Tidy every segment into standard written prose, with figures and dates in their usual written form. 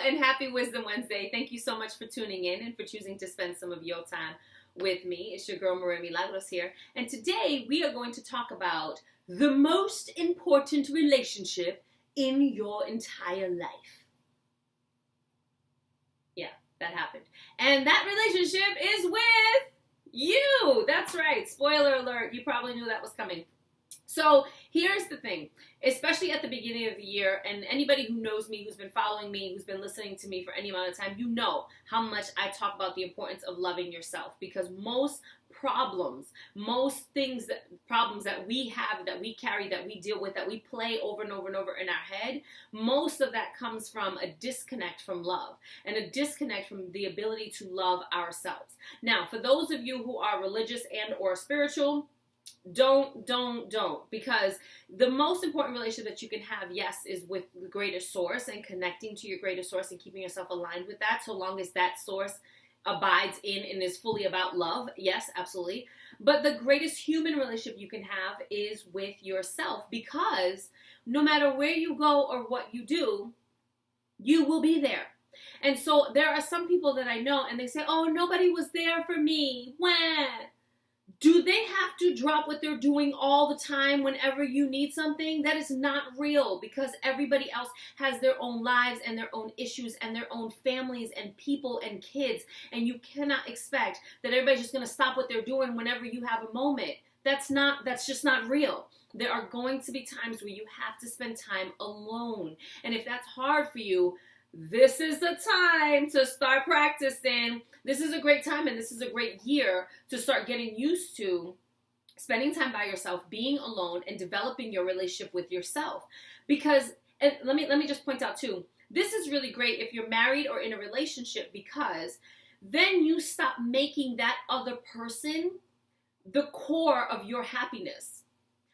and happy Wisdom Wednesday. Thank you so much for tuning in and for choosing to spend some of your time with me. It's your girl, Milagros here. And today we are going to talk about the most important relationship in your entire life. Yeah, that happened. And that relationship is with you. That's right. Spoiler alert. You probably knew that was coming. So here's the thing, especially at the beginning of the year, and anybody who knows me, who's been following me, who's been listening to me for any amount of time, you know how much I talk about the importance of loving yourself, because most problems that we have, that we carry, that we deal with, that we play over and over and over in our head, most of that comes from a disconnect from love and a disconnect from the ability to love ourselves. Now, for those of you who are religious and or spiritual, don't, because the most important relationship that you can have, yes, is with the greater source and connecting to your greater source and keeping yourself aligned with that, so long as that source abides in and is fully about love. Yes, absolutely. But the greatest human relationship you can have is with yourself, because no matter where you go or what you do, you will be there. And so there are some people that I know and they say, oh, nobody was there for me. When? Do they have to drop what they're doing all the time whenever you need something? That is not real, because everybody else has their own lives and their own issues and their own families and people and kids. And you cannot expect that everybody's just going to stop what they're doing whenever you have a moment. That's just not real. There are going to be times where you have to spend time alone. And if that's hard for you, this is the time to start practicing. This is a great time, and this is a great year to start getting used to spending time by yourself, being alone, and developing your relationship with yourself. Because, and let me just point out too, this is really great if you're married or in a relationship, because then you stop making that other person the core of your happiness,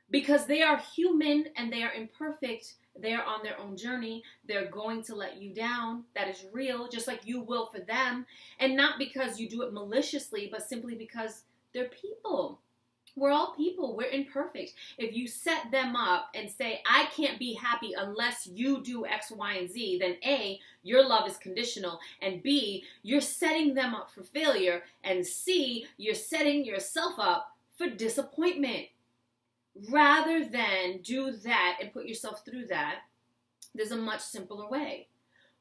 because they are human and they are imperfect. They're on their own journey. They're going to let you down. That is real, just like you will for them. And not because you do it maliciously, but simply because they're people. We're all people. We're imperfect. If you set them up and say, I can't be happy unless you do X, Y, and Z, then A, your love is conditional, and B, you're setting them up for failure, and C, you're setting yourself up for disappointment. Rather than do that and put yourself through that, there's a much simpler way.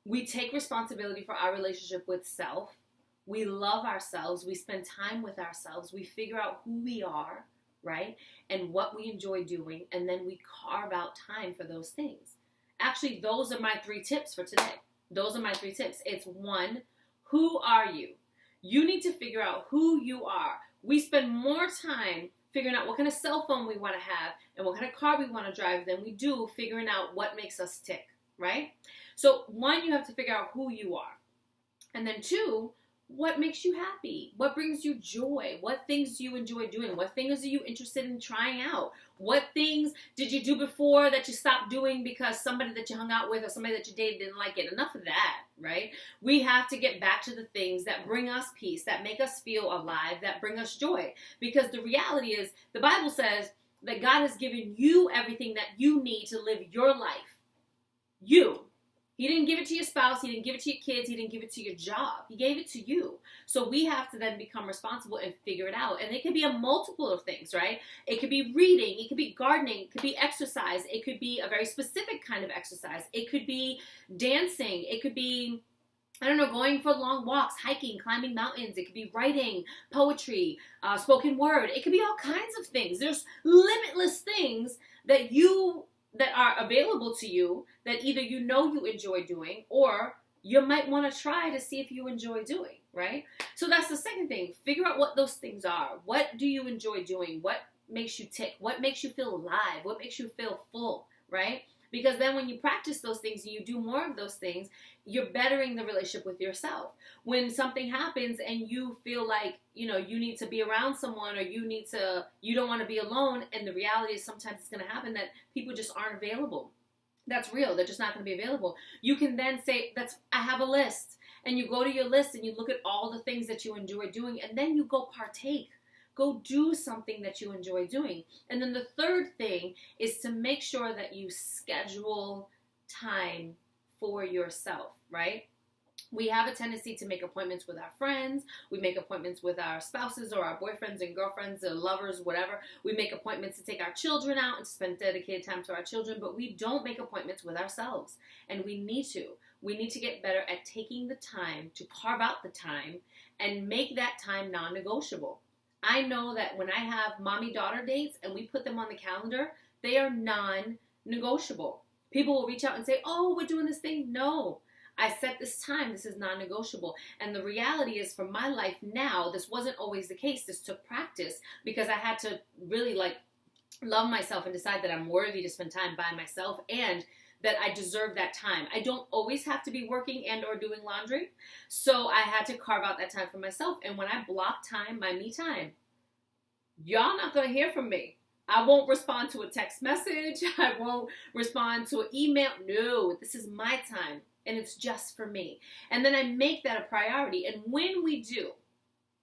We take responsibility for our relationship with self. We love ourselves. We spend time with ourselves. We figure out who we are, right? And what we enjoy doing. And then we carve out time for those things. Actually, those are my 3 tips for today. Those are my 3 tips. It's 1, who are you? You need to figure out who you are. We spend more time figuring out what kind of cell phone we want to have and what kind of car we want to drive than we do figuring out what makes us tick, right? So 1, you have to figure out who you are. And then 2, what makes you happy? What brings you joy? What things do you enjoy doing? What things are you interested in trying out? What things did you do before that you stopped doing because somebody that you hung out with or somebody that you dated didn't like it? Enough of that, right? We have to get back to the things that bring us peace, that make us feel alive, that bring us joy. Because the reality is, the Bible says that God has given you everything that you need to live your life. You. He didn't give it to your spouse. He didn't give it to your kids. He didn't give it to your job. He gave it to you. So we have to then become responsible and figure it out. And it could be a multiple of things, right? It could be reading. It could be gardening. It could be exercise. It could be a very specific kind of exercise. It could be dancing. It could be, I don't know, going for long walks, hiking, climbing mountains. It could be writing, poetry, spoken word. It could be all kinds of things. There's limitless things that are available to you that either you know you enjoy doing or you might want to try to see if you enjoy doing, right? So that's the second thing. Figure out what those things are. What do you enjoy doing? What makes you tick? What makes you feel alive? What makes you feel full, right? Because then when you practice those things and you do more of those things, you're bettering the relationship with yourself. When something happens and you feel like, you need to be around someone or you don't want to be alone, and the reality is sometimes it's going to happen that people just aren't available. That's real. They're just not going to be available. You can then say, I have a list. And you go to your list and you look at all the things that you enjoy doing, and then you go partake. Go do something that you enjoy doing. And then the third thing is to make sure that you schedule time for yourself, right? We have a tendency to make appointments with our friends. We make appointments with our spouses or our boyfriends and girlfriends or lovers, whatever. We make appointments to take our children out and spend dedicated time to our children, but we don't make appointments with ourselves. And we need to. We need to get better at taking the time to carve out the time and make that time non-negotiable. I know that when I have mommy-daughter dates and we put them on the calendar, they are non-negotiable. People will reach out and say, oh, we're doing this thing. No. I set this time. This is non-negotiable. And the reality is, for my life now, this wasn't always the case. This took practice because I had to really love myself and decide that I'm worthy to spend time by myself and that I deserve that time. I don't always have to be working and or doing laundry. So I had to carve out that time for myself. And when I block time, my me time, y'all not going to hear from me. I won't respond to a text message. I won't respond to an email. No, this is my time. And it's just for me. And then I make that a priority. And when we do,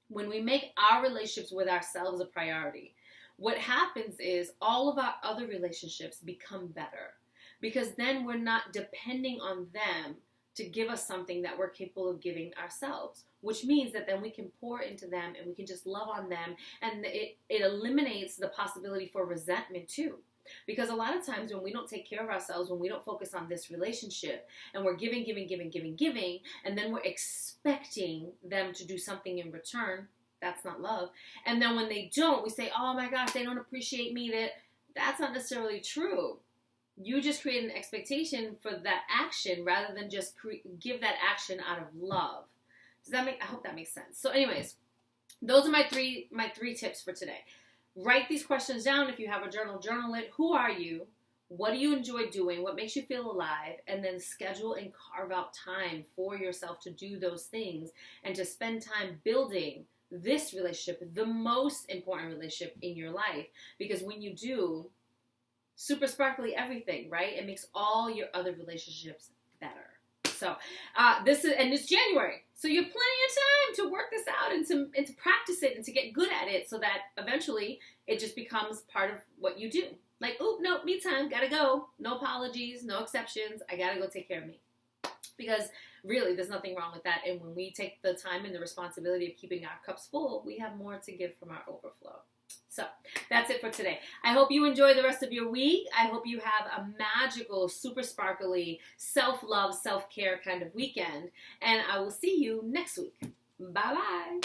when we make our relationships with ourselves a priority, what happens is all of our other relationships become better. Because then we're not depending on them to give us something that we're capable of giving ourselves. Which means that then we can pour into them and we can just love on them. And it eliminates the possibility for resentment too. Because a lot of times when we don't take care of ourselves, when we don't focus on this relationship, and we're giving, and then we're expecting them to do something in return, that's not love. And then when they don't, we say, oh my gosh, they don't appreciate me. That's not necessarily true. You just create an expectation for that action rather than just give that action out of love. I hope that makes sense. So anyways, those are my three tips for today. Write these questions down. If you have a journal, journal it. Who are you? What do you enjoy doing? What makes you feel alive? And then schedule and carve out time for yourself to do those things and to spend time building this relationship, the most important relationship in your life. Because when you do, super sparkly everything, right? It makes all your other relationships better. So it's January. So you have plenty of time to work this out and to practice it and to get good at it so that eventually it just becomes part of what you do. Like, oh, no, me time, gotta go. No apologies, no exceptions. I gotta go take care of me. Because really, there's nothing wrong with that. And when we take the time and the responsibility of keeping our cups full, we have more to give from our overflow. So that's it for today. I hope you enjoy the rest of your week. I hope you have a magical, super sparkly, self-love, self-care kind of weekend. And I will see you next week. Bye-bye.